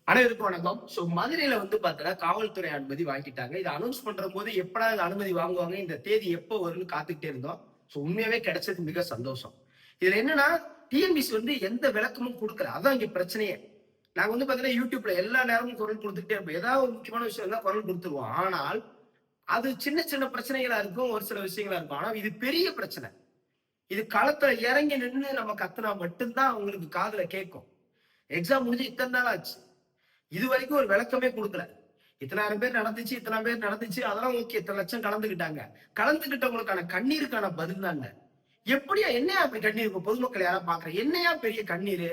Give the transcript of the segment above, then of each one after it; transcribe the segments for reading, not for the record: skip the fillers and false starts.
அனைவருக்கும் வணக்கம். மதுரையில பாத்தீங்கன்னா காவல்துறை அனுமதி வாங்கிட்டாங்க. இதை அனௌன்ஸ் பண்ற போது எப்படா அனுமதி வாங்குவாங்க, இந்த தேதி எப்போ வரும்னு காத்துக்கிட்டே இருந்தோம். உண்மையாவே கிடைச்சது மிக சந்தோஷம். இதுல என்னன்னா, டிஎன்பிசி எந்த விளக்கமும் கொடுக்கல. அதான் இங்க பிரச்சனையே. நாங்க பாத்தீங்கன்னா யூடியூப்ல எல்லா நேரமும் குரல் கொடுத்துட்டே இருப்போம். ஏதாவது ஒரு முக்கியமான விஷயம் இருந்தா குரல் கொடுத்துருவோம். ஆனால் அது சின்ன சின்ன பிரச்சனைகளா இருக்கும், ஒரு சில விஷயங்களா இருக்கும். ஆனா இது பெரிய பிரச்சனை. இது களத்துல இறங்கி நின்று நம்ம கத்துனா மட்டும்தான் அவங்களுக்கு காதுல கேட்கும். எக்ஸாம் முடிஞ்சு இத்தனை நாள் ஆச்சு. இது வரைக்கும் ஒரு விளக்கமே கொடுக்கல. இத்தனாயிரம் பேர் நடந்துச்சு, இத்தனை பேர் நடந்துச்சு, அதெல்லாம் ஓகே. இத்தனை லட்சம் கலந்துக்கிட்டாங்க. கலந்துகிட்டவங்களுக்கான கண்ணீருக்கான பதில் தாங்க. எப்படியா என்னையா அப்படி கண்ணீர்? பொதுமக்கள் யாராவது பாக்குறேன், என்னையா பெரிய கண்ணீர்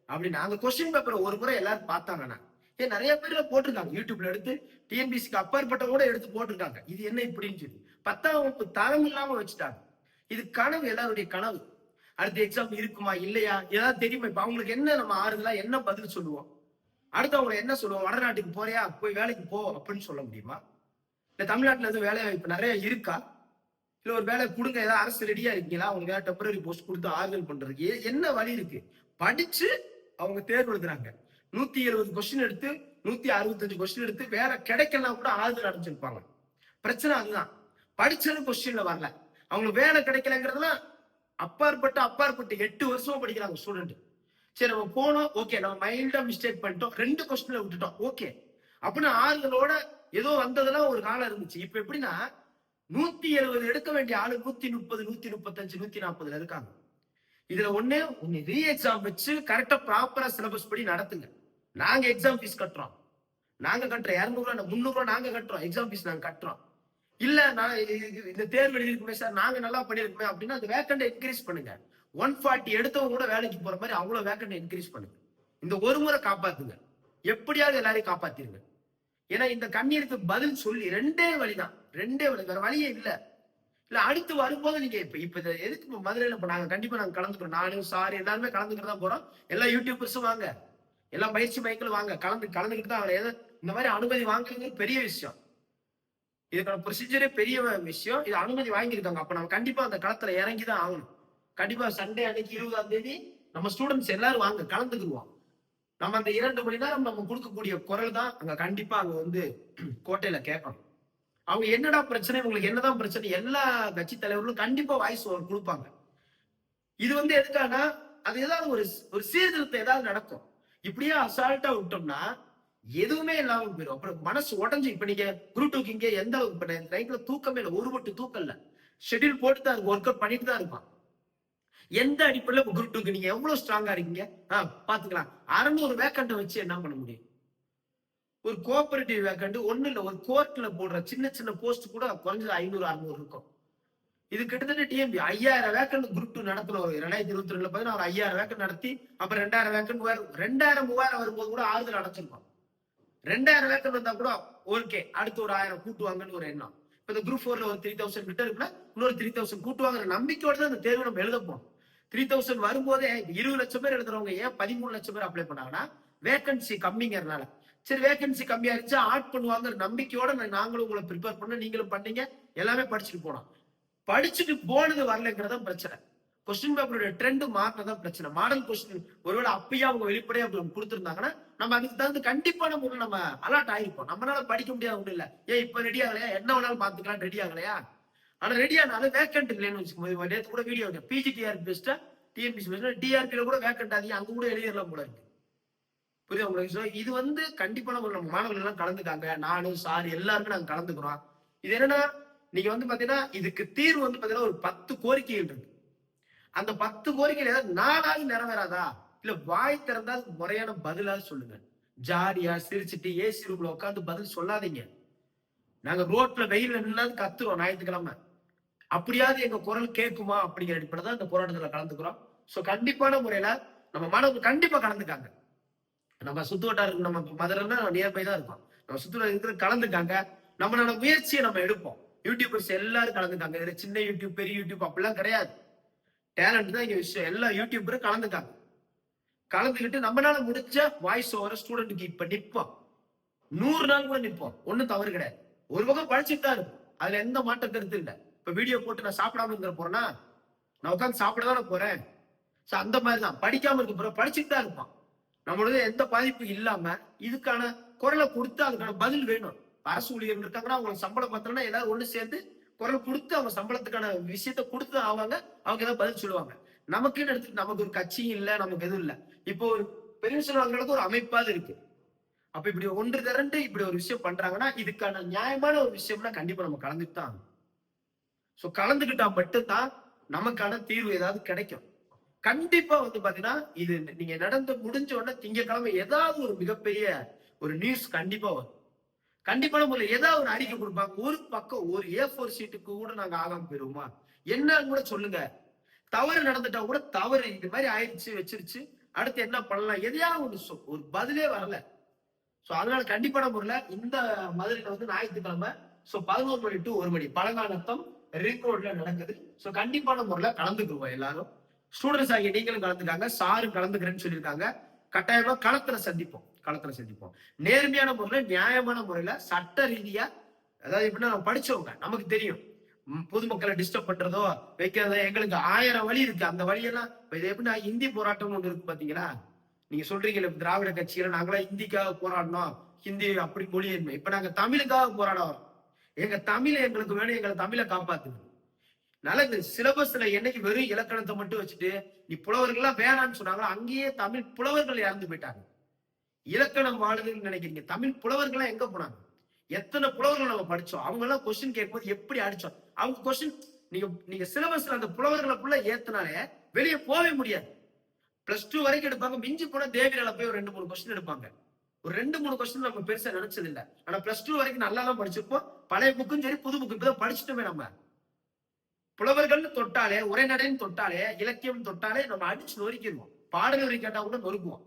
அப்படின்னு அந்த கொஸ்டின் பேப்பர் ஒரு முறை எல்லாரும் பார்த்தாங்கன்னா, நிறைய பேர்ல போட்டிருக்காங்க. யூடியூப்ல எடுத்து டிஎன்பிசிக்கு அப்பாற்பட்ட கூட எடுத்து போட்டிருக்காங்க. இது என்ன இப்படின்னு சொல்லி 10ஆம் வகுப்பு தரம் இல்லாம வச்சுட்டாங்க. இது கனவு, எல்லாருடைய கனவு. அடுத்த எக்ஸாம் இருக்குமா இல்லையா ஏதாவது தெரியுமா? இப்ப அவங்களுக்கு என்ன நம்ம ஆறுதலா என்ன பதில் சொல்லுவோம்? அடுத்து அவங்க என்ன சொல்லுவோம்? வடநாட்டுக்கு போறியா, போய் வேலைக்கு போ அப்படின்னு சொல்ல முடியுமா? இல்ல தமிழ்நாட்டுல எதுவும் வேலை வாய்ப்பு நிறைய இருக்கா? இல்ல ஒரு வேலை கொடுங்க, ஏதாவது அரசு ரெடியா இருக்கீங்களா? அவங்க ஏதாவது டெம்பரரி போஸ்ட் கொடுத்து ஆறுதல் பண்றதுக்கு என்ன வழி இருக்கு? படிச்சு அவங்க தேர்வு எழுதுறாங்க. 170 கொஸ்டின் எடுத்து 165 கொஸ்டின் எடுத்து வேற கிடைக்கலாம் கூட ஆறுதல் அடைஞ்சிருப்பாங்க. பிரச்சனை அதுதான். படிச்சது கொஸ்டின்ல வரல, அவங்களுக்கு வேலை கிடைக்கலங்கிறதுலாம் அப்பாற்பட்டு 8 வருஷமா படிக்கிறாங்க ஸ்டூடெண்ட். சரி நம்ம போனோம், ஓகே, நம்ம மைல்டா மிஸ்டேக் பண்ணிட்டோம், 2 கொஸ்டின்ல விட்டுட்டோம், ஓகே அப்படின்னு ஆறுதலோட ஏதோ வந்ததெல்லாம் ஒரு காலம் இருந்துச்சு. இப்ப எப்படின்னா 170 எடுக்க வேண்டிய ஆளு 130, 135, 140 இருக்காங்க. இதுல ஒண்ணு ரீ எக்ஸாம் வச்சு கரெக்டா ப்ராப்பரா சிலபஸ் படி நடத்துங்க. நாங்க எக்ஸாம் ஃபீஸ் கட்டுறோம், நாங்க கட்டுறோம் 200 300 நாங்க கட்டுறோம், எக்ஸாம் ஃபீஸ் நாங்க கட்டுறோம். இல்ல நான் இந்த தேர்வு எழுதிருக்குமே சார், நாங்க நல்லா பண்ணிருக்கோமே அப்படின்னா அந்த வேக்கண்ட் இன்க்ரீஸ் பண்ணுங்க. 140 எடுத்தவங்க கூட வேலைக்கு போற மாதிரி அவ்வளவு வேக்கண்ட் இன்க்ரீஸ் பண்ணுங்க. இந்த ஒரு முறை காப்பாத்துங்க, எப்படியாவது எல்லாரையும் காப்பாத்திருங்க. ஏன்னா இந்த கண்ணீருக்கு பதில் சொல்லி ரெண்டே வழிதான், வேற வழியே இல்ல. அடுத்து வரும்போது நீங்க இப்ப எதுக்கு மதுரையில நாங்க கண்டிப்பா நாங்க கலந்துக்கிறோம். நானும் சார் எல்லாருமே கலந்துக்கிறதா போறோம். எல்லா யூடியூபர்ஸும் வாங்க, எல்லா பயிற்சி மையங்களும் வாங்க, கலந்துக்கிட்டு தான் இந்த மாதிரி அனுமதி வாங்குறது பெரிய விஷயம். இதுக்கான ப்ரொசீஜரே பெரிய விஷயம். இது அனுமதி வாங்கியிருக்காங்க. அப்ப நம்ம கண்டிப்பா அந்த களத்துல இறங்கிதான் ஆகணும். கண்டிப்பா சண்டே அன்னைக்கு 20ஆம் தேதி நம்ம ஸ்டூடெண்ட்ஸ் எல்லாரும் வாங்க, கலந்துக்குருவோம். நம்ம அந்த 2 மணி நேரம் நம்ம கொடுக்கக்கூடிய குரல் தான் அங்க கண்டிப்பா அங்க கோட்டையில கேட்கணும். அவங்க என்னடா பிரச்சனை, உங்களுக்கு என்னதான் பிரச்சனை, எல்லா கட்சி தலைவர்களும் கண்டிப்பா வாய்ஸ் கொடுப்பாங்க. இது எதுக்கானா அது ஏதாவது ஒரு சீர்திருத்தம் ஏதாவது நடக்கும். இப்படியே அசால்ட்டா விட்டோம்னா எதுவுமே இல்லாம போயிடும். அப்புறம் மனசு உடஞ்சு இப்ப நீங்க குரூப் 2க்கு இங்க எந்த அளவுக்கு தூக்கமே இல்லை, ஒரு மட்டும் தூக்கம் இல்ல, ஷெட்யூல் போட்டு தான் ஒர்க் அவுட் பண்ணிட்டு தான் இருப்பான். எந்த அடிப்படையில குரூப் 2க்கு நீங்க எவ்வளவு ஸ்ட்ராங்கா இருக்கீங்க பாத்துக்கலாம். 600 வேக்கண்ட வச்சு என்ன பண்ண முடியும்? ஒரு கோஆபரேட்டிவ் வேக்கண்ட் ஒண்ணு இல்ல, ஒரு கோர்ட்ல போடுற சின்ன சின்ன போஸ்ட் கூட குறைஞ்சது 500 600 இருக்கும். இது கிட்டத்தட்ட டிஎம்பி 5000 வேக்கண்ட் குரூப் 2 நடத்தணும். 2022 பார்த்தீங்கன்னா ஒரு 5000 வேக்கண்ட் நடத்தி அப்புறம் 2000 வேக்கண்ட் 2000 3000 வரும்போது கூட ஆறுதல் அடைச்சிருக்கோம். 2000 வேக்கண்ட் வந்தா கூட ஓகே, அடுத்து ஒரு 1000 கூட்டுவாங்கன்னு ஒரு எண்ணம். இப்ப இந்த குரூப் 4ல ஒரு 3000 கிட்ட இருக்குன்னா இன்னொரு 3000 கூட்டுவாங்கிற நம்பிக்கையோட தான் இந்த தேர்வு நம்ம எழுதப்போம். 3000 வரும்போதே 20 லட்சம் பேர் எழுதுறவங்க ஏன் 13 லட்சம் பேர் அப்ளை பண்ணாங்கன்னா வேகன்சி கம்மிங்கிறதுனால. சரி வேகன்சி கம்மியா இருந்துச்சு, ஆட் பண்ணுவாங்க நம்பிக்கையோட நாங்களும் உங்களை ப்ரிப்பேர் பண்ண, நீங்களும் பண்ணீங்க, எல்லாமே படிச்சுட்டு போனோம். படிச்சுட்டு போனது வரலங்கிறதா பிரச்சனை. கொஸ்டின் பேப்பரோட ட்ரெண்ட் மாறினதான் பிரச்சனை. மாடல் கொஸ்டின் ஒருவேளை அப்பயே அவங்க வெளிப்படையா கொடுத்துருந்தாங்கன்னா நம்ம அதுக்கு தகுந்த கண்டிப்பான முறையில் நம்ம அலர்ட் ஆயிருப்போம். நம்மளால படிக்க முடியாது ஒண்ணு இல்ல. ஏன் இப்ப ரெடி ஆகலையா, என்ன வேணாலும் பாத்துக்கலாம், ரெடி ஆகலையா? ஆனா ரெடி ஆனாலும் வேக்கண்ட் இல்லைன்னு வச்சுக்கோங்க. நேற்று கூட வீடியோ பிஜிடிஆர் பெஸ்டா டிஎன்பிசி பெஸ்டா, டிஆர்பியில கூட வேக்கண்ட் அதிகம், அங்க கூட எழுதிடலாம் போல இருக்கு. புரியுது உங்களுக்கு? இது கண்டிப்பா நம்ம மாணவர்கள் எல்லாம் கலந்துக்காங்க. நானும் சார் எல்லாருமே நாங்க கலந்துக்கிறோம். இது என்னன்னா நீங்க பாத்தீங்கன்னா இதுக்கு தீர்வு பாத்தீங்கன்னா ஒரு 10 கோரிக்கைகள் இருக்கு. அந்த 10 கோரிக்கைகள் ஏதாவது 4ஆவது நிறைவேறாதா? இல்ல வாய் திறந்தா முறையான பதிலாவது சொல்லுங்க. ஜாலியா சிரிச்சுட்டு ஏசி ரூம்ல உட்காந்து பதில் சொல்லாதீங்க. நாங்க ரோட்ல வெயில நின்னாது கத்துறோம் ஞாயிற்றுக்கிழமை. அப்படியாவது எங்க குரல் கேட்குமா அப்படிங்கிற அடிப்படையில் தான் இந்த போராட்டத்துல கலந்துக்கிறோம். சோ கண்டிப்பான முறையில நம்ம மாணவர்கள் கண்டிப்பா கலந்துக்காங்க. நம்ம சுத்து வட்டாரம், நம்ம மதுரைன்னா நியர்பை தான் இருக்கும், நம்ம சுத்து இருக்கிற கலந்துக்காங்க. நம்மளோட முயற்சியை நம்ம எடுப்போம். யூடியூபர்ஸ் எல்லாரும் கலந்துக்காங்க. இதுல சின்ன யூடியூப் பெரிய யூடியூப் அப்படிலாம் கிடையாது. டேலண்ட் தான் இங்க விஷயம். எல்லா யூடியூபரும் கலந்துக்காங்க. கலந்துக்கிட்டு நம்மளால முடிஞ்ச வாய்ஸ் ஓவர ஸ்டூடெண்ட்டுக்கு இப்ப நிற்போம். 100 நாள் கூட நிற்போம், ஒன்னும் தவறு கிடையாது. ஒரு பக்கம் படிச்சுட்டு தான் இருக்கும், அதுல எந்த மாற்ற கருத்து இல்லை. இப்ப வீடியோ போட்டு நான் சாப்பிடாம இருக்கிற போறேன்னா நான் உட்காந்து சாப்பிட தானே போறேன். அந்த மாதிரிதான் படிக்காம இருக்க போறோம், படிச்சுட்டு தான் இருப்பான். நம்மளோட எந்த பாதிப்பும் இல்லாம இதுக்கான குரலை கொடுத்து அதுக்கான பதில் வேணும். அரசு ஊழியர்கள் இருக்காங்கன்னா அவங்களுக்கு சம்பளம் பத்தலன்னா எல்லாரும் ஒண்ணு சேர்ந்து குரல் கொடுத்து அவங்க சம்பளத்துக்கான விஷயத்த கொடுத்து ஆவாங்க. அவங்க ஏதாவது பதில் சொல்லுவாங்க. நமக்குன்னு எடுத்துட்டு நமக்கு ஒரு கட்சியும் இல்ல, நமக்கு எதுவும் இல்ல. இப்போ ஒரு பென்ஷன் வாங்குறதுக்கு ஒரு அமைப்பாது இருக்கு. அப்ப இப்படி ஒன்று திரண்டு இப்படி ஒரு விஷயம் பண்றாங்கன்னா இதுக்கான நியாயமான ஒரு விஷயம்னா கண்டிப்பா நம்ம கலந்துட்டு தான் ஆகணும். சோ கலந்துகிட்டா மட்டும்தான் நமக்கான தீர்வு ஏதாவது கிடைக்கும். கண்டிப்பா வந்து பாத்தீங்கன்னா இது நீங்க நடந்து முடிஞ்ச உடனே திங்கட்கிழமை ஏதாவது ஒரு மிகப்பெரிய ஒரு நியூஸ் கண்டிப்பா வரும். கண்டிப்பான முறையில் ஏதாவது ஒரு அறிக்கை கொடுப்பாங்க. ஒரு பக்கம் ஒரு A4 சீட்டுக்கு கூட நாங்க ஆகாம போயிருவோமா? என்னன்னு கூட சொல்லுங்க. தவறு நடந்துட்டா கூட தவறு இந்த மாதிரி ஆயிடுச்சு வச்சிருச்சு. அடுத்து என்ன பண்ணலாம்? எதையாவது ஒரு பதிலே வரல. சோ அதனால கண்டிப்பான முறையில இந்த மதுரையில வந்து ஞாயிற்றுக்கிழமை 11 மணி டு 1 மணி பழங்கானத்தம் ரிங் ரோட்ல நடக்குது. சோ கண்டிப்பான முறையில கலந்துக்குவோம் எல்லாரும். ஸ்டூடெண்ட்ஸ் ஆகிய நீங்களும் கலந்துக்காங்க, சாரும் கலந்துக்கிறேன்னு சொல்லியிருக்காங்க. கட்டாயமா களத்துல சந்திப்போம். நேர்மையான முறையில, நியாயமான முறையில, சட்ட ரீதியா, அதாவது எப்படின்னா நம்ம படிச்சவங்க நமக்கு தெரியும். பொதுமக்களை டிஸ்டர்ப் பண்றதோ வைக்கிறதோ எங்களுக்கு 1000 வழி இருக்கு. அந்த வழியெல்லாம் இது எப்படின்னா இந்தி போராட்டம் ஒன்று இருக்கு பாத்தீங்களா? நீங்க சொல்றீங்கல்ல திராவிட கட்சியில நாங்களாம் இந்திக்காக போராடணும், ஹிந்தி அப்படி மொழி என்ன. இப்ப நாங்க தமிழுக்காக போராட வரோம். எங்க தமிழை எங்களுக்கு வேணும், எங்களை தமிழை காப்பாத்துங்க. நல்லது. சிலபஸ்ல என்னைக்கு வெறும் இலக்கணத்தை மட்டும் வச்சுட்டு நீ புலவர்கள்லாம் வேணான்னு சொன்னாங்களோ அங்கேயே தமிழ் புலவர்கள் இறந்து போயிட்டாங்க. இலக்கணம் வாழுதுன்னு நினைக்கிறீங்க, தமிழ் புலவர்கள்லாம் எங்க போனாங்க? எத்தனை புலவர்கள் நம்ம படிச்சோம். அவங்க எல்லாம் கொஸ்டின் கேட்கும்போது எப்படி அடிச்சோம். அவங்க கொஸ்டின் நீங்க சிலபஸ்ல அந்த புலவர்களை ஃபுல்லா ஏத்துனாலே வெளியே போகவே முடியாது. +2 வரைக்கும் எடுப்பாங்க. மிஞ்சி போனா தேவிரால போய் ஒரு 2-3 கொஸ்டின் எடுப்பாங்க. ஒரு 2-3 கொஸ்டின் நம்ம பெருசா நினைச்சது இல்ல. ஆனா +2 வரைக்கும் நல்லா தான் படிச்சிருப்போம். பழைய புக்கும் சரி புது புக்கு இப்பதான் படிச்சுட்டோமே. நம்ம புலவர்கள் தொட்டாலே, உரைநடைன்னு தொட்டாலே, இலக்கியம் தொட்டாலே நம்ம அடிச்சு நொறுக்கிடுவோம். பாடல் வரி கேட்டா கூட நொறுக்குவோம்.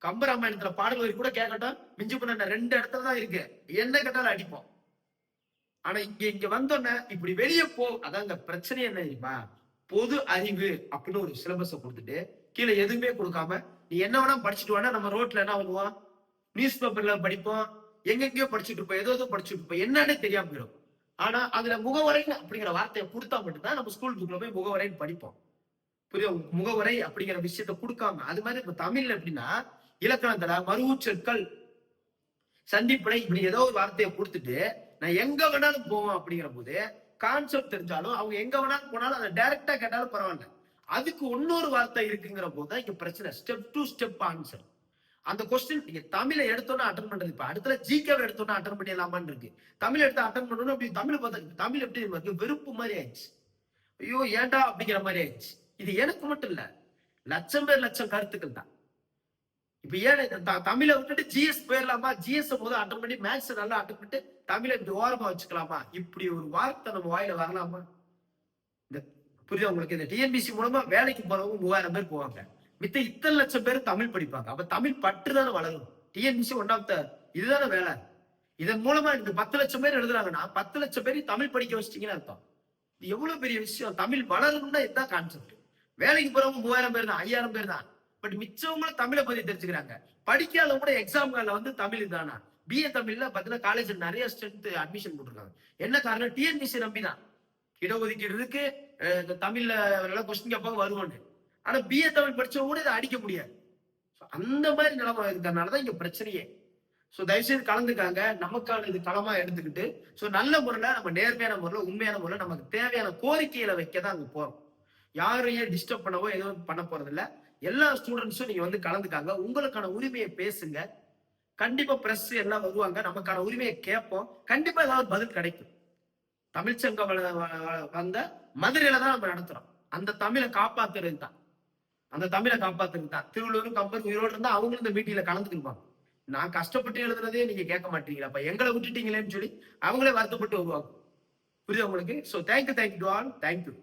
கம்பராமாயணத்துல பாடல் வரி கூட கேட்கட்டும், மிஞ்சி பண்ண 2 இடத்துல தான் இருக்கு. என்ன கேட்டாலும் அடிப்போம். ஆனா இங்க வந்தோன்னே இப்படி வெளியே போ. அதாங்க பிரச்சனை என்ன தெரியுமா? பொது அறிவு அப்படின்னு ஒரு சிலபஸ கொடுத்துட்டு கீழே எதுவுமே கொடுக்காம நீ என்ன வேணா படிச்சுட்டு வேணா நம்ம ரோட்ல என்ன பண்ணுவோம்? நியூஸ் பேப்பர்ல படிப்போம், எங்கெங்கயோ படிச்சுட்டு இருப்போம், ஏதோ படிச்சுட்டு இருப்போம், என்னன்னே தெரியாம போயிடும். ஆனா அதுல முகவரை அப்படிங்கிற வார்த்தையை கொடுத்தா மட்டும்தான் நம்ம ஸ்கூல் புக்ல போய் முகவரைன்னு படிப்போம். புரியுது? முகவரை அப்படிங்கிற விஷயத்த கொடுக்காம அது மாதிரி இப்ப தமிழ்ல எப்படின்னா இலக்கணத்துல மறுச்சொற்கள் சந்திப்பினை இப்படி ஏதோ ஒரு வார்த்தையை கொடுத்துட்டு நான் எங்க வேணாலும் போவோம் அப்படிங்கிற போது கான்செப்ட் தெரிஞ்சாலும் அவங்க எங்க வேணாலும் போனாலும் அதை டைரக்டா கேட்டாலும் பரவாயில்ல. அதுக்கு இன்னொரு வார்த்தை இருக்குங்கிற போதுதான் இங்க பிரச்சனை. Step to step answer. அந்த கொஸ்டின் நீங்க தமிழை எடுத்தோன்னா அட்டன் பண்றது. இப்ப அடுத்த ஜிகேவை எடுத்தோன்னா அட்டன் பண்ணிடலாமான்னு இருக்கு. தமிழ் எடுத்து அட்டன் பண்ணணும். அப்படி தமிழ் பார்த்தா தமிழ் எப்படி இருக்கு? வெறுப்பு மாதிரி ஆயிடுச்சு. ஐயோ ஏன்டா அப்படிங்கிற மாதிரி ஆயிடுச்சு. இது எனக்கு மட்டும் இல்ல, லட்சம் பேர் லட்சம் கருத்துக்கள் தான். இப்ப ஏன் தமிழை விட்டுட்டு ஜிஎஸ் போயிடலாமா? ஜிஎஸ் போது அட்டன் பண்ணி மேத்ஸ் நல்லா அட்டன் பண்ணிட்டு தமிழை இப்படி ஓரமா வச்சுக்கலாமா? இப்படி ஒரு வார்த்தை நம்ம வாயில வரலாமா? இந்த புரியுதா உங்களுக்கு? இந்த டிஎன்பிசி மூலமா வேலைக்கு போறவங்க 3000 பேர் போவாங்க. மித்த இத்தனை லட்சம் பேர் தமிழ் படிப்பாங்க. அப்ப தமிழ் பற்று தானே வளரும். டிஎன்பிசி ஒன் ஆஃப் த இதுதானே வேலை. இதன் மூலமா இந்த 10 லட்சம் பேர் எழுதுறாங்கன்னா 10 லட்சம் பேர் தமிழ் படிக்க வச்சிட்டீங்கன்னு அர்த்தம். இது எவ்வளவு பெரிய விஷயம். தமிழ் வளரணும்னா இதுதான் கான்செப்ட். வேலைக்கு போறவங்க 3000 பேர் தான், 5000 பேர் தான். பட் மிச்சவங்களும் தமிழை பத்தி தெரிஞ்சுக்கிறாங்க. படிக்காத கூட எக்ஸாம் வந்து தமிழ் தானா? பிஏ தமிழ்ல பாத்தீங்கன்னா காலேஜ் நிறைய ஸ்ட்ரென்த் அட்மிஷன் போட்டுருக்காங்க. என்ன காரணம்? டிஎன்பிசி நம்பி தான். இடஒதுக்கீடு இருக்கு, தமிழ்ல கொஸ்டின் கேட்பாங்க வருவான்னு. ஆனா பிஏ தமிழ் படிச்சவங்க கூட இதை அடிக்க முடியாது. அந்த மாதிரி நிலைமை இருக்கிறதுனாலதான் இங்க பிரச்சனையே. சோ தயவுசெய்து கலந்துக்காங்க. நமக்கான இது களமா எடுத்துக்கிட்டு நல்ல முறையில நம்ம நேர்மையான முறையில உண்மையான முறையில நமக்கு தேவையான கோரிக்கைகளை வைக்கதான் அங்க போறோம். யாரையும் டிஸ்டர்ப் பண்ணவோ எதுவும் பண்ண போறது இல்ல. எல்லா ஸ்டூடெண்ட்ஸும் நீங்க வந்து கலந்துக்காங்க. உங்களுக்கான உரிமையை பேசுங்க. கண்டிப்பா பிரஸ் எல்லாம் வருவாங்க. நமக்கான உரிமையை கேட்போம். கண்டிப்பா ஏதாவது பதில் கிடைக்கும். தமிழ்ச்சங்கம் வந்த மதுரையில தான் நம்ம நடத்துறோம். அந்த தமிழை காப்பாத்துறது தான். திருவள்ளூரும் கம்பர் உயிரோடு இருந்தா அவங்களும் இந்த மீட்டிங்ல கலந்துக்குவாங்க. நான் கஷ்டப்பட்டு எழுதுனதே நீங்க கேட்க மாட்டீங்களா? அப்ப எங்களை விட்டுட்டீங்களேன்னு சொல்லி அவங்களே வருத்தப்பட்டு வருவாங்க. புரியுது உங்களுக்கு? So thank you to all. Thank you.